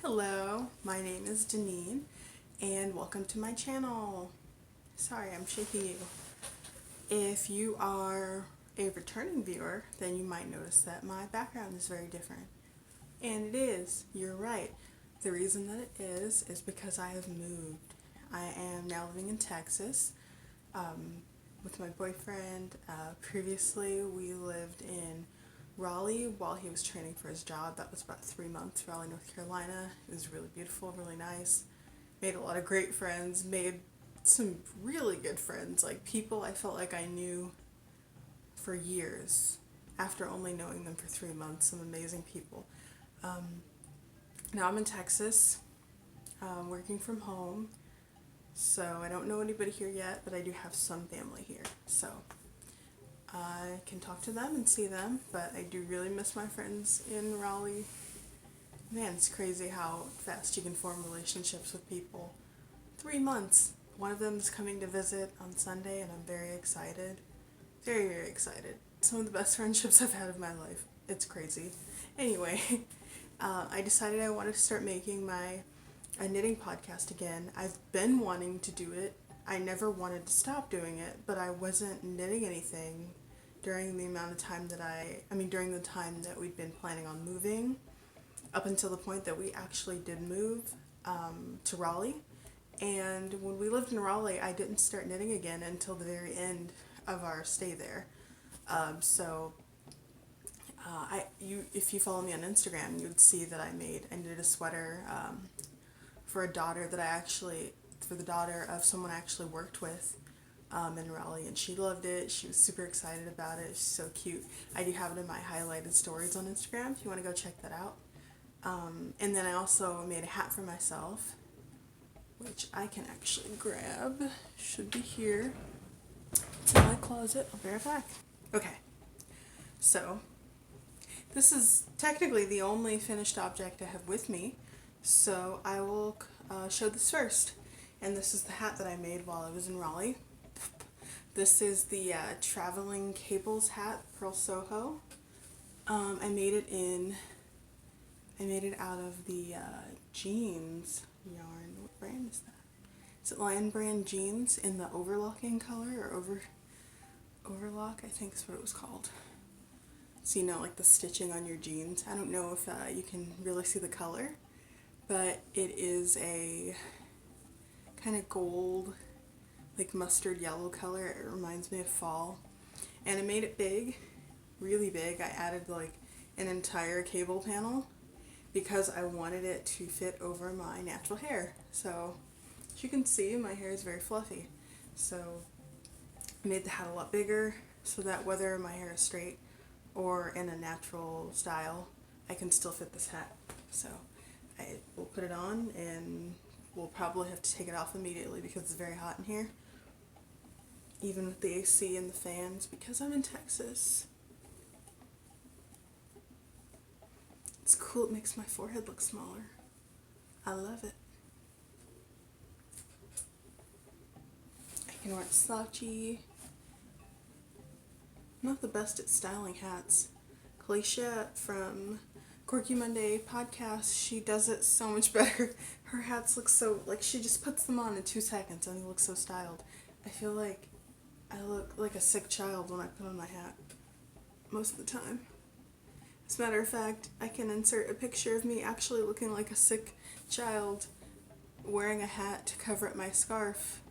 Hello, my name is Denine and welcome to my channel. Sorry, I'm shaking you. If you are a returning viewer, then you might notice that my background is very different. And it is, you're right. The reason that it is because I have moved. I am now living in Texas with my boyfriend. Previously, we lived in Raleigh while he was training for his job. That was about 3 months, Raleigh, North Carolina. It was really beautiful, really nice. Made a lot of great friends, made some really good friends, like people I felt like I knew for years after only knowing them for 3 months, some amazing people. Now I'm in Texas, working from home, so I don't know anybody here yet, but I do have some family here, so I can talk to them and see them, but I do really miss my friends in Raleigh. Man, it's crazy how fast you can form relationships with people. 3 months. One of them is coming to visit on Sunday, and I'm very excited. Very, very excited. Some of the best friendships I've had of my life. It's crazy. Anyway, I decided I wanted to start making a knitting podcast again. I've been wanting to do it. I never wanted to stop doing it, but I wasn't knitting anything during the amount of time during the time that we'd been planning on moving, up until the point that we actually did move to Raleigh. And when we lived in Raleigh, I didn't start knitting again until the very end of our stay there. If you follow me on Instagram, you'd see that I knitted a sweater for the daughter of someone I actually worked with in Raleigh, and she loved it. She was super excited about it. She's so cute. I do have it in my highlighted stories on Instagram if you want to go check that out. And then I also made a hat for myself, which I can actually grab. Should be here. It's in my closet. I'll be right back. Okay, so this is technically the only finished object I have with me, so I will show this first. And this is the hat that I made while I was in Raleigh. This is the traveling cables hat, Purl Soho. I made it out of the jeans yarn. What brand is that? Is it Lion Brand jeans in the overlocking color, or overlock? I think is what it was called. So like the stitching on your jeans. I don't know if you can really see the color, but it is a kind of gold, like mustard yellow color. It reminds me of fall. And I made it big, really big. I added like an entire cable panel because I wanted it to fit over my natural hair. So as you can see, my hair is very fluffy. So I made the hat a lot bigger so that whether my hair is straight or in a natural style, I can still fit this hat. So I will put it on, and we'll probably have to take it off immediately because it's very hot in here, even with the AC and the fans, because I'm in Texas. It's cool. It makes my forehead look smaller. I love it. I can wear it slouchy. I'm not the best at styling hats. Kalisha from Quirky Monday podcast, she does it so much better. Her hats look so, she just puts them on in 2 seconds and they look so styled. I feel like I look like a sick child when I put on my hat, most of the time. As a matter of fact, I can insert a picture of me actually looking like a sick child wearing a hat to cover up my scarf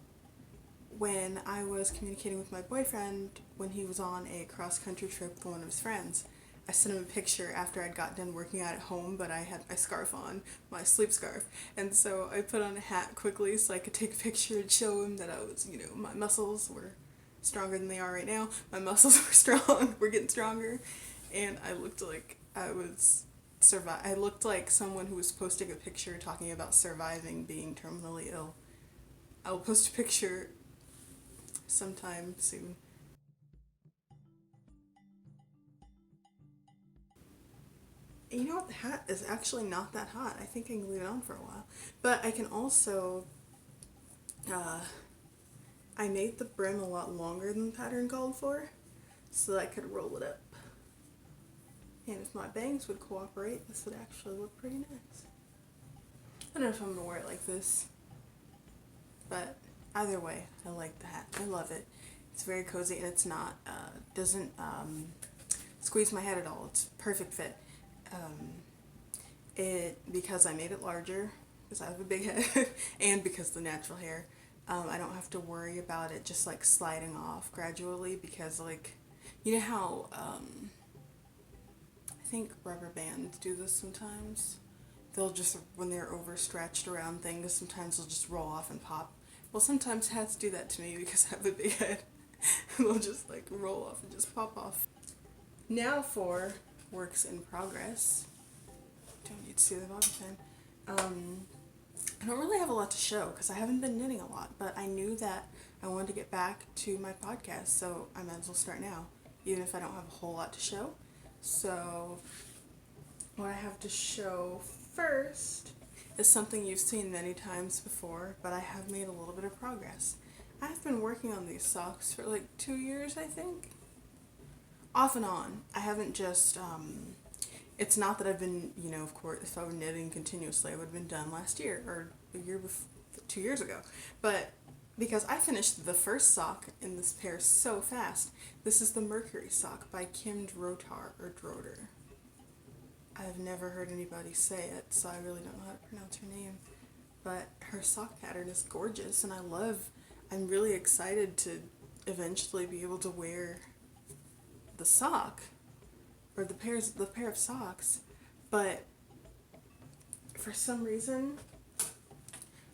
when I was communicating with my boyfriend when he was on a cross-country trip with one of his friends. I sent him a picture after I'd got done working out at home, but I had my scarf on, my sleep scarf, and so I put on a hat quickly so I could take a picture and show him that I was, my muscles were stronger than they are right now. My muscles were strong, were getting stronger, and I looked like I looked like someone who was posting a picture talking about surviving being terminally ill. I'll post a picture sometime soon. And you know what? The hat is actually not that hot. I think I can leave it on for a while. But I can also, I made the brim a lot longer than the pattern called for, so that I could roll it up. And if my bangs would cooperate, this would actually look pretty nice. I don't know if I'm gonna wear it like this, but either way, I like the hat. I love it. It's very cozy, and it's not, doesn't squeeze my head at all. It's perfect fit. Because I made it larger, because I have a big head, and because the natural hair, I don't have to worry about it just like sliding off gradually, because like, you know how, I think rubber bands do this sometimes. They'll just, when they're overstretched around things, sometimes they'll just roll off and pop. Well, sometimes hats do that to me because I have a big head. They'll just like roll off and just pop off. Now for works in progress. Don't need to see the bobby pin. I don't really have a lot to show because I haven't been knitting a lot, but I knew that I wanted to get back to my podcast, so I might as well start now, even if I don't have a whole lot to show. So what I have to show first is something you've seen many times before, but I have made a little bit of progress. I've been working on these socks for like 2 years, I think. Off and on. I haven't just, it's not that I've been, you know, of course, if I were knitting continuously, I would have been done last year, or a year before, 2 years ago. But because I finished the first sock in this pair so fast, this is the Mercury sock by Drotar, or Drotar. I've never heard anybody say it, so I really don't know how to pronounce her name. But her sock pattern is gorgeous, and I'm really excited to eventually be able to wear the sock, or the pair of socks, but for some reason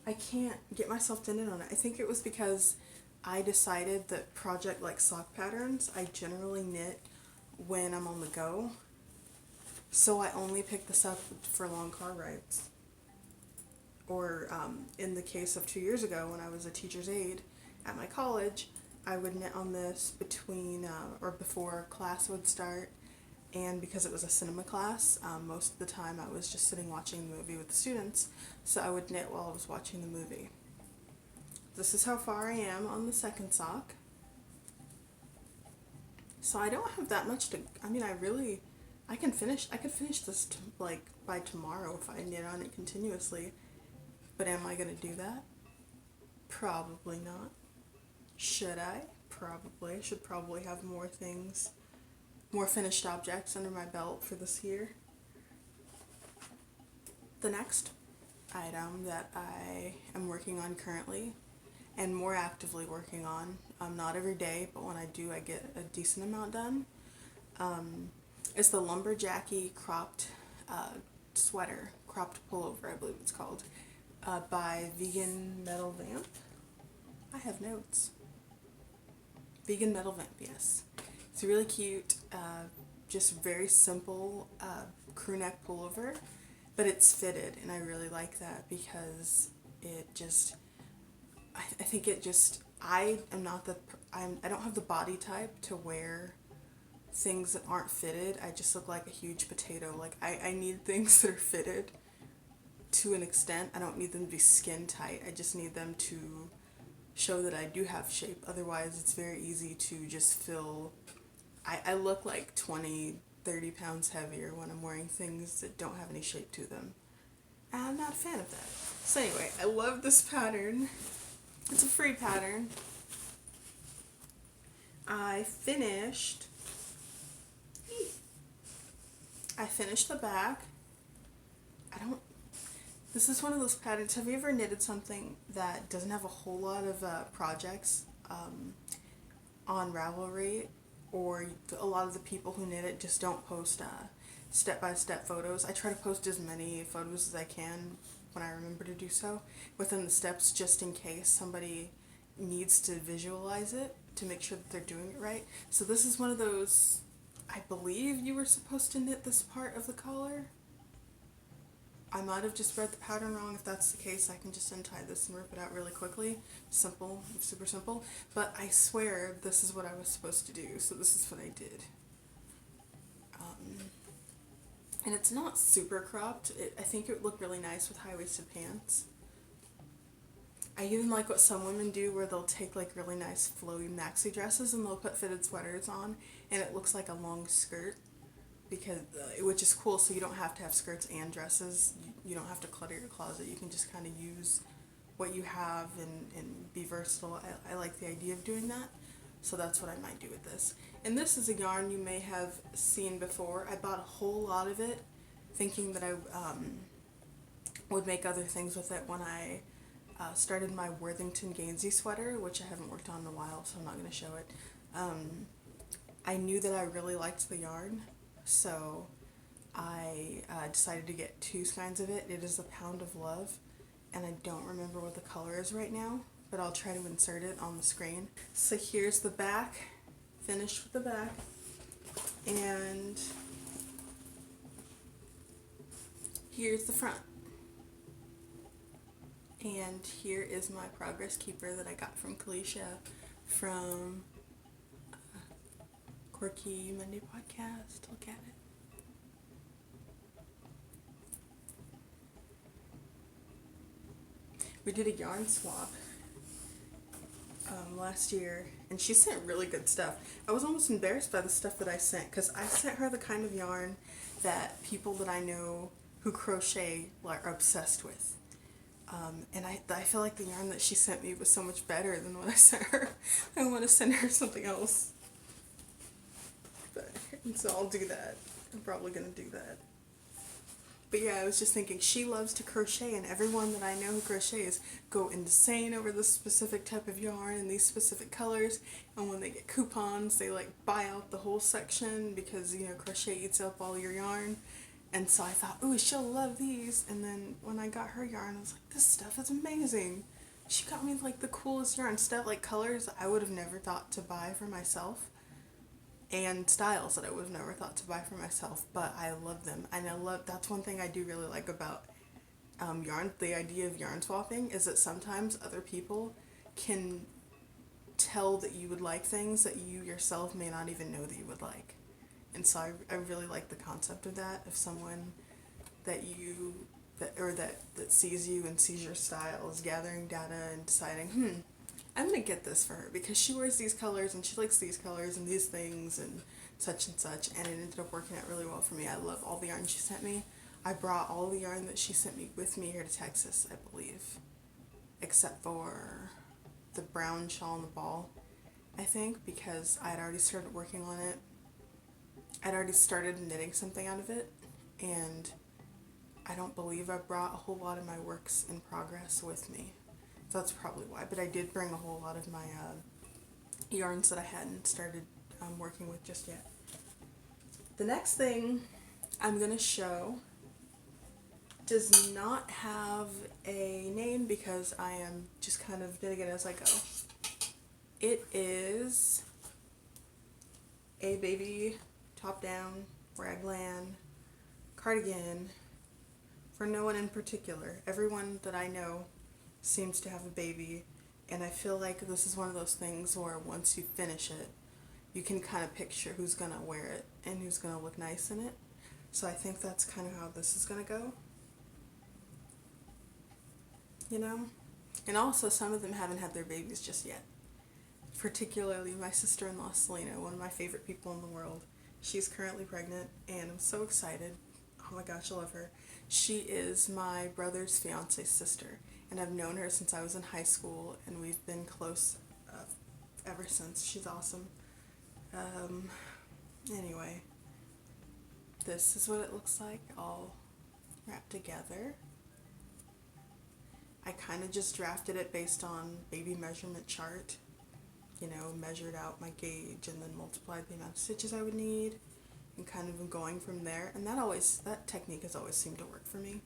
I can't get myself to knit on it. I think it was because I decided that project like sock patterns I generally knit when I'm on the go, so I only pick this up for long car rides, or in the case of 2 years ago when I was a teacher's aide at my college, I would knit on this between or before class would start, and because it was a cinema class, most of the time I was just sitting watching the movie with the students, so I would knit while I was watching the movie. This is how far I am on the second sock. So I don't have that much to, I mean, I could finish this like by tomorrow if I knit on it continuously, but am I going to do that? Probably not. Should I? Probably. I should probably have more finished objects under my belt for this year. The next item that I am working on currently, and more actively working on, not every day, but when I do, I get a decent amount done, is the Lumberjackie cropped cropped pullover, I believe it's called, by Vegan Metal Vamp. I have notes. Vegan Metal Vamp, yes. It's really cute, just very simple crew neck pullover, but it's fitted, and I really like that because it just, I think it just, I don't have the body type to wear things that aren't fitted. I just look like a huge potato. Like, I need things that are fitted to an extent. I don't need them to be skin tight. I just need them to show that I do have shape. Otherwise, it's very easy to just feel, I look like 20, 30 pounds heavier when I'm wearing things that don't have any shape to them. And I'm not a fan of that. So anyway, I love this pattern. It's a free pattern. I finished the back. This is one of those patterns. Have you ever knitted something that doesn't have a whole lot of projects on Ravelry, or a lot of the people who knit it just don't post step-by-step photos? I try to post as many photos as I can when I remember to do so within the steps, just in case somebody needs to visualize it to make sure that they're doing it right. So this is one of those, I believe you were supposed to knit this part of the collar. I might have just read the pattern wrong. If that's the case, I can just untie this and rip it out really quickly. Simple, super simple. But I swear this is what I was supposed to do, so this is what I did. And it's not super cropped. I think it would look really nice with high-waisted pants. I even like what some women do, where they'll take like really nice flowy maxi dresses and they'll put fitted sweaters on, and it looks like a long skirt. because which is cool, so you don't have to have skirts and dresses. You don't have to clutter your closet. You can just kind of use what you have and be versatile. I like the idea of doing that, so that's what I might do with this. And this is a yarn you may have seen before. I bought a whole lot of it thinking that I would make other things with it when I started my Worthington Gainsey sweater, which I haven't worked on in a while, so I'm not going to show it. I knew that I really liked the yarn, so I decided to get 2 skeins of it. It is a Pound of Love, and I don't remember what the color is right now, but I'll try to insert it on the screen. So here's the back, finished with the back, and here's the front. And here is my progress keeper that I got from Kalisha from Quirky Monday podcast. Look at it. We did a yarn swap last year, and she sent really good stuff. I was almost embarrassed by the stuff that I sent, because I sent her the kind of yarn that people that I know who crochet are obsessed with. And I feel like the yarn that she sent me was so much better than what I sent her. I want to send her something else. And so I'll do that. I'm probably going to do that. But yeah, I was just thinking, she loves to crochet, and everyone that I know who crochets go insane over this specific type of yarn and these specific colors. And when they get coupons, they like buy out the whole section because, you know, crochet eats up all your yarn. And so I thought, ooh, she'll love these. And then when I got her yarn, I was like, this stuff is amazing. She got me like the coolest yarn stuff, like colors I would have never thought to buy for myself, and styles that I would have never thought to buy for myself, but I love them. And that's one thing I do really like about yarn, the idea of yarn swapping, is that sometimes other people can tell that you would like things that you yourself may not even know that you would like. And so I really like the concept of that, of someone that sees you and sees your style, is gathering data and deciding, I'm going to get this for her because she wears these colors and she likes these colors and these things and such, and it ended up working out really well for me. I love all the yarn she sent me. I brought all the yarn that she sent me with me here to Texas, I believe, except for the brown shawl and the ball, I think, because I had already started working on it. I'd already started knitting something out of it, and I don't believe I brought a whole lot of my works in progress with me. So that's probably why, but I did bring a whole lot of my yarns that I hadn't started working with just yet. The next thing I'm going to show does not have a name because I am just kind of knitting it as I go. It is a baby top-down raglan cardigan for no one in particular. Everyone that I know seems to have a baby, and I feel like this is one of those things where once you finish it, you can kind of picture who's gonna wear it and who's gonna look nice in it. So I think that's kind of how this is gonna go, you know? And also, some of them haven't had their babies just yet. Particularly my sister-in-law Selena, one of my favorite people in the world. She's currently pregnant, and I'm so excited. Oh my gosh, I love her. She is my brother's fiance's sister, and I've known her since I was in high school, and we've been close ever since. She's awesome. Anyway, this is what it looks like all wrapped together. I kind of just drafted it based on baby measurement chart, you know, measured out my gauge and then multiplied the amount of stitches I would need, and kind of going from there. And that technique has always seemed to work for me.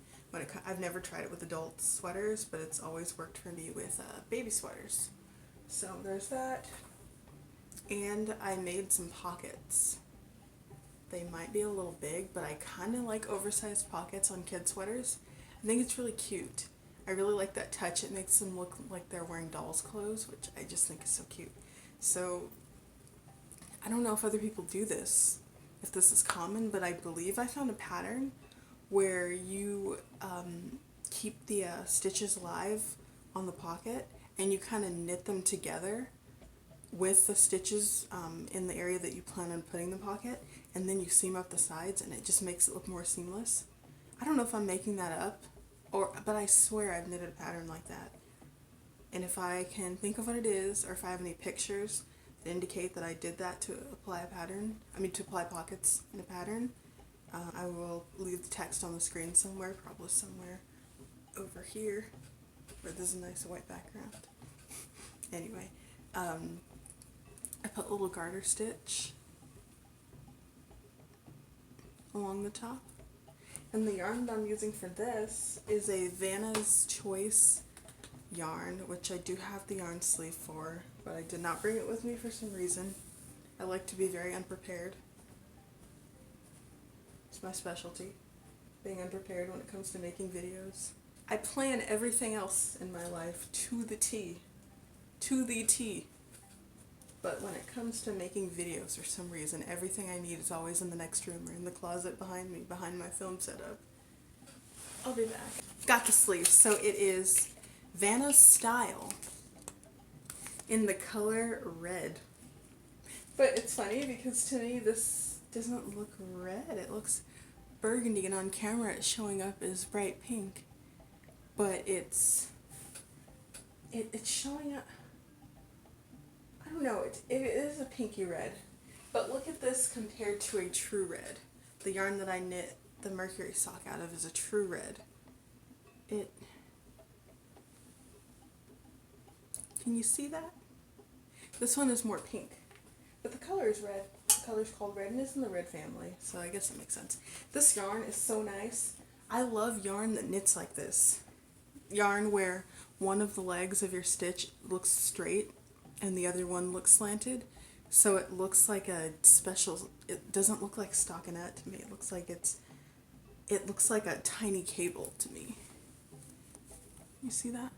I've never tried it with adult sweaters, but it's always worked for me with baby sweaters. So there's that. And I made some pockets. They might be a little big, but I kind of like oversized pockets on kid sweaters. I think it's really cute. I really like that touch. It makes them look like they're wearing doll's clothes, which I just think is so cute. So I don't know if other people do this, if this is common, but I believe I found a pattern where you keep the stitches live on the pocket and you kind of knit them together with the stitches in the area that you plan on putting the pocket, and then you seam up the sides, and it just makes it look more seamless. I don't know if I'm making that up, but I swear I've knitted a pattern like that. And if I can think of what it is, or if I have any pictures that indicate that I did that to apply a pattern, to apply pockets in a pattern, I will leave the text on the screen somewhere, probably somewhere over here, where there's a nice white background. Anyway, I put a little garter stitch along the top. And the yarn that I'm using for this is a Vanna's Choice yarn, which I do have the yarn sleeve for, but I did not bring it with me for some reason. I like to be very unprepared. It's my specialty, being unprepared when it comes to making videos. I plan everything else in my life to the T. To the T. But when it comes to making videos, for some reason, everything I need is always in the next room or in the closet behind me, behind my film setup. I'll be back. Got the sleeves. So it is Vanna's Style in the color red. But it's funny because to me this doesn't look red. It looks burgundy, and on camera it's showing up as bright pink. But it's showing up, I don't know, it is a pinky red. But look at this compared to a true red. The yarn that I knit the Mercury sock out of is a true red. Can you see that? This one is more pink. But the color is red. The color's called red and it's in the red family, so I guess that makes sense. This yarn is so nice. I love yarn that knits like this. Yarn where one of the legs of your stitch looks straight and the other one looks slanted, so it looks like a special, it doesn't look like stockinette to me. It looks like a tiny cable to me. You see that?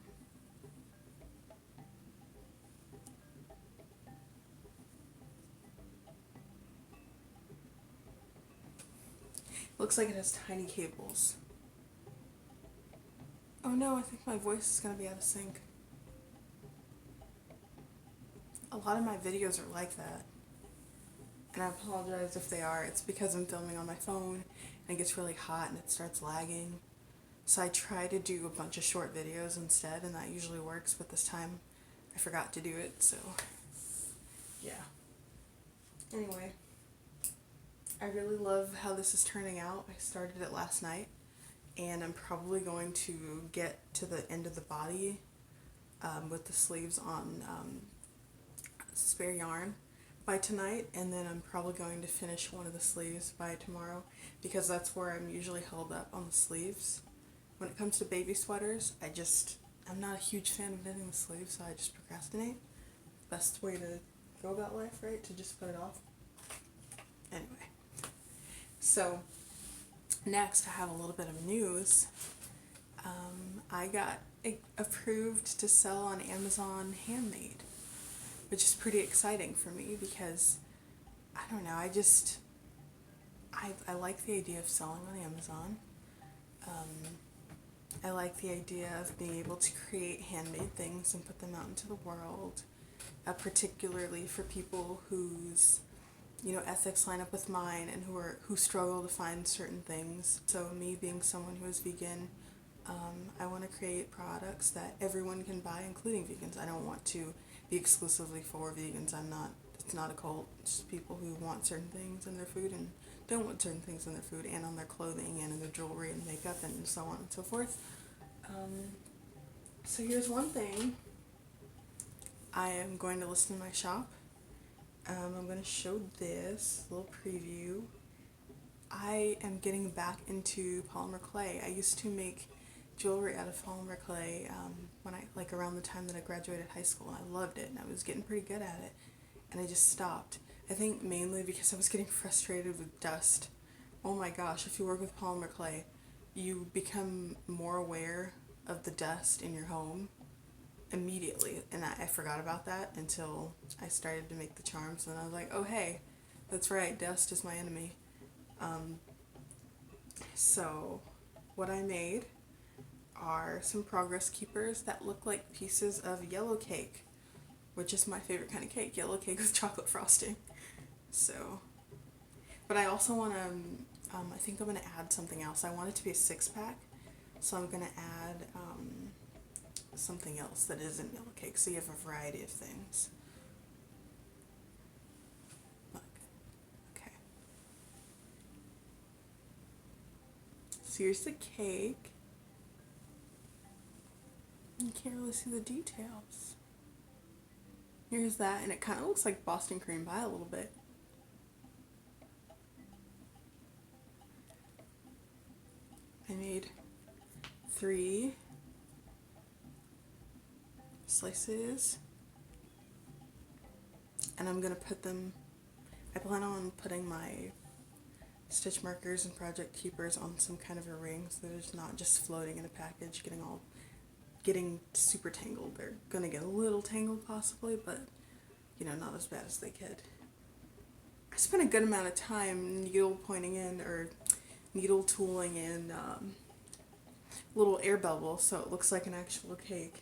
Looks like it has tiny cables. Oh no, I think my voice is going to be out of sync. A lot of my videos are like that. And I apologize if they are. It's because I'm filming on my phone and it gets really hot and it starts lagging. So I try to do a bunch of short videos instead, and that usually works, but this time I forgot to do it, so yeah. Anyway. I really love how this is turning out. I started it last night, and I'm probably going to get to the end of the body with the sleeves on spare yarn by tonight, and then I'm probably going to finish one of the sleeves by tomorrow, because that's where I'm usually held up on the sleeves. When it comes to baby sweaters, I'm not a huge fan of knitting the sleeves, so I just procrastinate. Best way to go about life, right? To just put it off. Anyway. So, next I have a little bit of news. I got approved to sell on Amazon Handmade, which is pretty exciting for me because, I don't know, I like the idea of selling on Amazon. I like the idea of being able to create handmade things and put them out into the world, particularly for people whose ethics line up with mine and who struggle to find certain things. So me being someone who is vegan, I want to create products that everyone can buy, including vegans. I don't want to be exclusively for vegans. It's not a cult. It's just people who want certain things in their food and don't want certain things in their food and on their clothing and in their jewelry and makeup and so on and so forth. So here's one thing. I am going to list in my shop. I'm going to show this little preview. I am getting back into polymer clay. I used to make jewelry out of polymer clay around the time that I graduated high school, and I loved it, and I was getting pretty good at it, and I just stopped. I think mainly because I was getting frustrated with dust. Oh my gosh, if you work with polymer clay, you become more aware of the dust in your home immediately, and I forgot about that until I started to make the charms, and I was like, oh hey, that's right, dust is my enemy. So what I made are some progress keepers that look like pieces of yellow cake, which is my favorite kind of cake, yellow cake with chocolate frosting. So, but I also want to, I think I'm going to add something else. I want it to be a 6-pack, so I'm going to add something else that isn't yellow cake, so you have a variety of things. Look. Okay. So here's the cake. You can't really see the details. Here's that, and it kind of looks like Boston cream pie a little bit. I made 3 slices, and I'm gonna put them, I plan on putting my stitch markers and project keepers on some kind of a ring so that it's not just floating in a package getting super tangled. They're gonna get a little tangled possibly, but you know, not as bad as they could. I spent a good amount of time needle tooling in little air bubbles so it looks like an actual cake.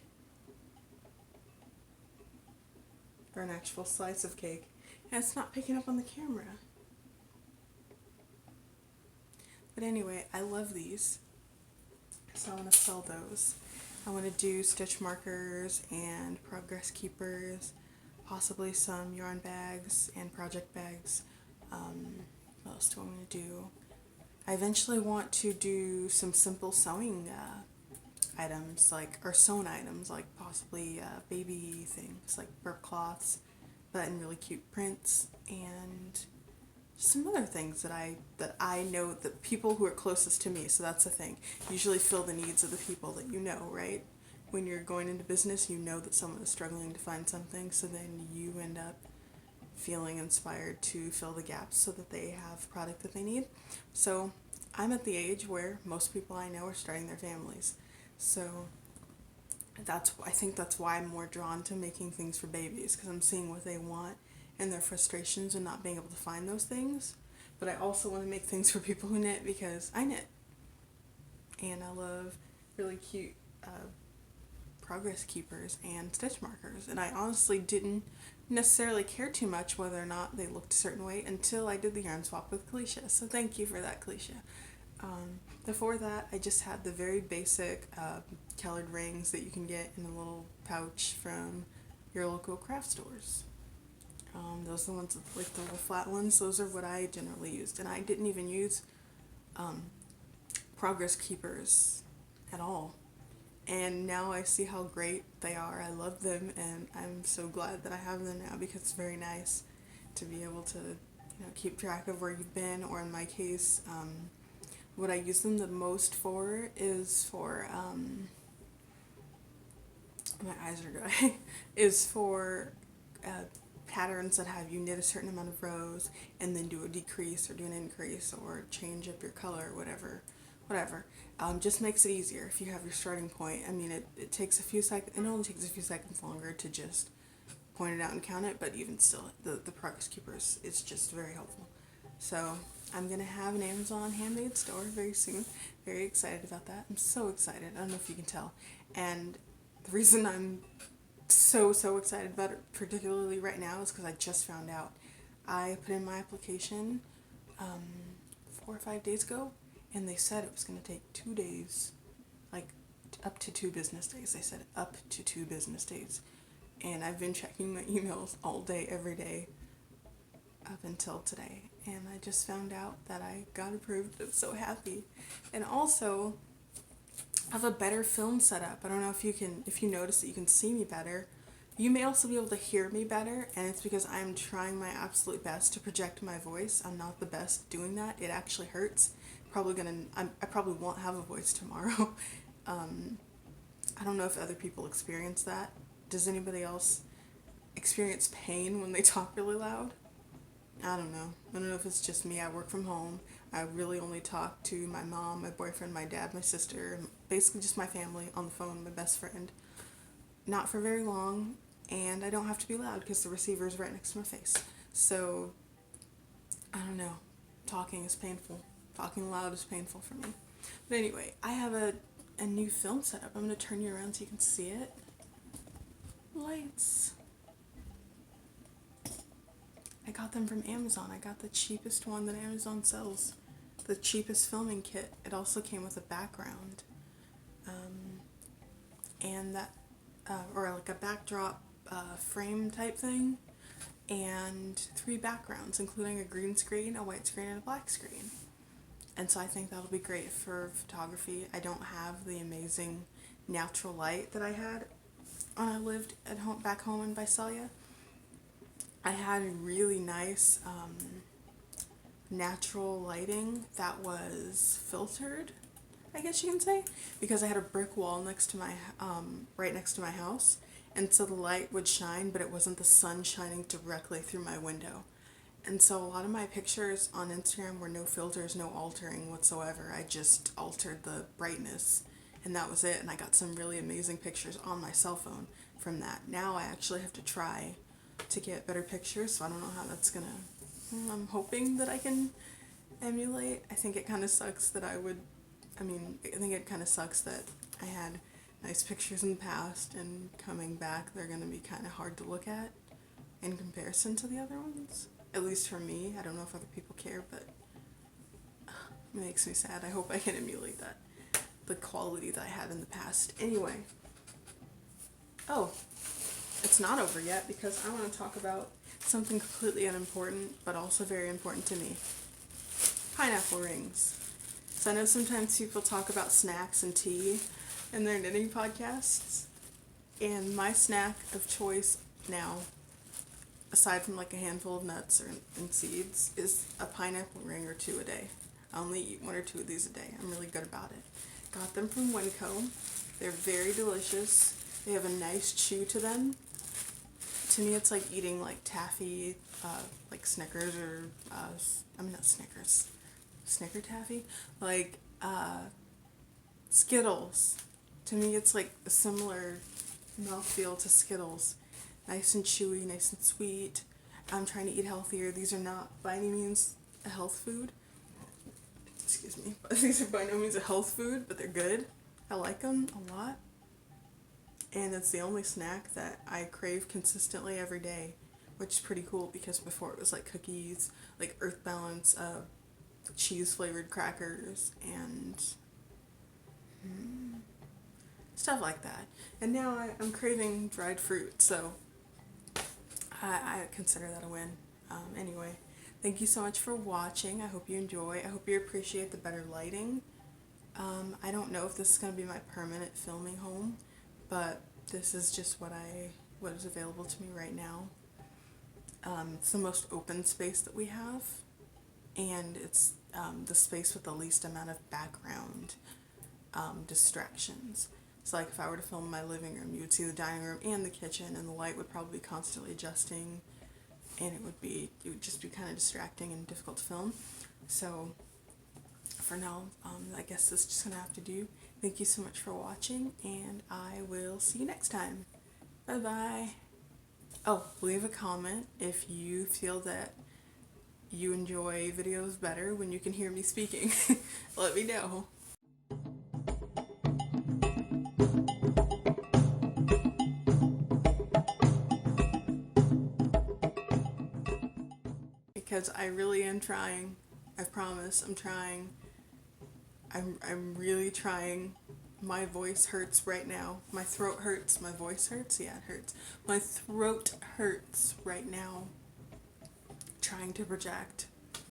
Or an actual slice of cake. And it's not picking up on the camera. But anyway, I love these. So I want to sell those. I want to do stitch markers and progress keepers, possibly some yarn bags and project bags. What else do I want to do? I eventually want to do some simple sewing items, or sewn items, like possibly baby things like burp cloths, but in really cute prints, and some other things that I know that people who are closest to me, so that's the thing, usually fill the needs of the people that you know, right? When you're going into business, you know that someone is struggling to find something, so then you end up feeling inspired to fill the gaps so that they have product that they need. So I'm at the age where most people I know are starting their families. So I think that's why I'm more drawn to making things for babies, because I'm seeing what they want and their frustrations and not being able to find those things. But I also want to make things for people who knit, because I knit. And I love really cute progress keepers and stitch markers. And I honestly didn't necessarily care too much whether or not they looked a certain way until I did the yarn swap with Kalisha. So thank you for that, Kalisha. Before that, I just had the very basic colored rings that you can get in a little pouch from your local craft stores. Those are the ones with the little flat ones. Those are what I generally used, and I didn't even use progress keepers at all. And now I see how great they are. I love them, and I'm so glad that I have them now, because it's very nice to be able to, keep track of where you've been, or in my case, what I use them the most for is for, my eyes are dry, is for patterns that have you knit a certain amount of rows and then do a decrease or do an increase or change up your color, whatever. Just makes it easier if you have your starting point. I mean, it takes a few seconds, it only takes a few seconds longer to just point it out and count it, but even still, the progress keepers, it's just very helpful. So I'm going to have an Amazon handmade store very soon. Very excited about that. I'm so excited. I don't know if you can tell. And the reason I'm so excited about it, particularly right now, is because I just found out. I put in my application 4 or 5 days ago, and they said it was going to take 2 days, like up to 2 business days. They said up to 2 business days. And I've been checking my emails all day, every day, up until today. And I just found out that I got approved. I'm so happy. And also, I have a better film setup. I don't know if you notice that you can see me better. You may also be able to hear me better, and it's because I'm trying my absolute best to project my voice. I'm not the best doing that. It actually hurts. I probably won't have a voice tomorrow. I don't know if other people experience that. Does anybody else experience pain when they talk really loud? I don't know. I don't know if it's just me. I work from home. I really only talk to my mom, my boyfriend, my dad, my sister, basically just my family on the phone, my best friend. Not for very long, and I don't have to be loud because the receiver is right next to my face. So, I don't know. Talking is painful. Talking loud is painful for me. But anyway, I have a new film setup. I'm going to turn you around so you can see it. Lights. I got them from Amazon. I got the cheapest one that Amazon sells. The cheapest filming kit. It also came with a background. And that, or like a backdrop frame type thing. And 3 backgrounds, including a green screen, a white screen, and a black screen. And so I think that'll be great for photography. I don't have the amazing natural light that I had when I lived at home, back home in Visalia. I had really nice natural lighting that was filtered, I guess you can say, because I had a brick wall next to my right next to my house, and so the light would shine, but it wasn't the sun shining directly through my window. And so a lot of my pictures on Instagram were no filters, no altering whatsoever. I just altered the brightness, and that was it. And I got some really amazing pictures on my cell phone from that. Now I actually have to try to get better pictures, so I don't know how that's gonna. I'm hoping that I can emulate. I think it kind of sucks that I think it kind of sucks that I had nice pictures in the past, and coming back they're gonna be kind of hard to look at in comparison to the other ones. At least for me. I don't know if other people care, but it makes me sad. I hope I can emulate that, the quality that I had in the past. Anyway. Oh, it's not over yet, because I want to talk about something completely unimportant, but also very important to me. Pineapple rings. So I know sometimes people talk about snacks and tea in their knitting podcasts, and my snack of choice now, aside from like a handful of nuts and seeds, is a pineapple ring or 2 a day. I only eat 1 or 2 of these a day. I'm really good about it. Got them from Winco. They're very delicious. They have a nice chew to them. To me, it's like eating like taffy, like Snickers or, not Snickers, Snicker taffy? Like, Skittles. To me, it's like a similar mouthfeel to Skittles. Nice and chewy, nice and sweet. I'm trying to eat healthier. These are not by any means a health food. Excuse me. These are by no means a health food, but they're good. I like them a lot. And it's the only snack that I crave consistently every day, which is pretty cool, because before it was like cookies, like Earth Balance, cheese flavored crackers, and stuff like that. And now I'm craving dried fruit, so I consider that a win. Anyway, thank you so much for watching. I hope you enjoy. I hope you appreciate the better lighting. I don't know if this is going to be my permanent filming home, but this is just what is available to me right now. It's the most open space that we have, and it's the space with the least amount of background distractions. So like if I were to film my living room, you would see the dining room and the kitchen, and the light would probably be constantly adjusting, and it would just be kind of distracting and difficult to film. So for now, I guess this is just gonna have to do. Thank you so much for watching, and I will see you next time. Bye bye. Oh, leave a comment if you feel that you enjoy videos better when you can hear me speaking. Let me know. Because I really am trying. I promise, I'm trying. I'm really trying. My voice hurts right now. My throat hurts. My voice hurts? Yeah, it hurts. My throat hurts right now. Trying to project.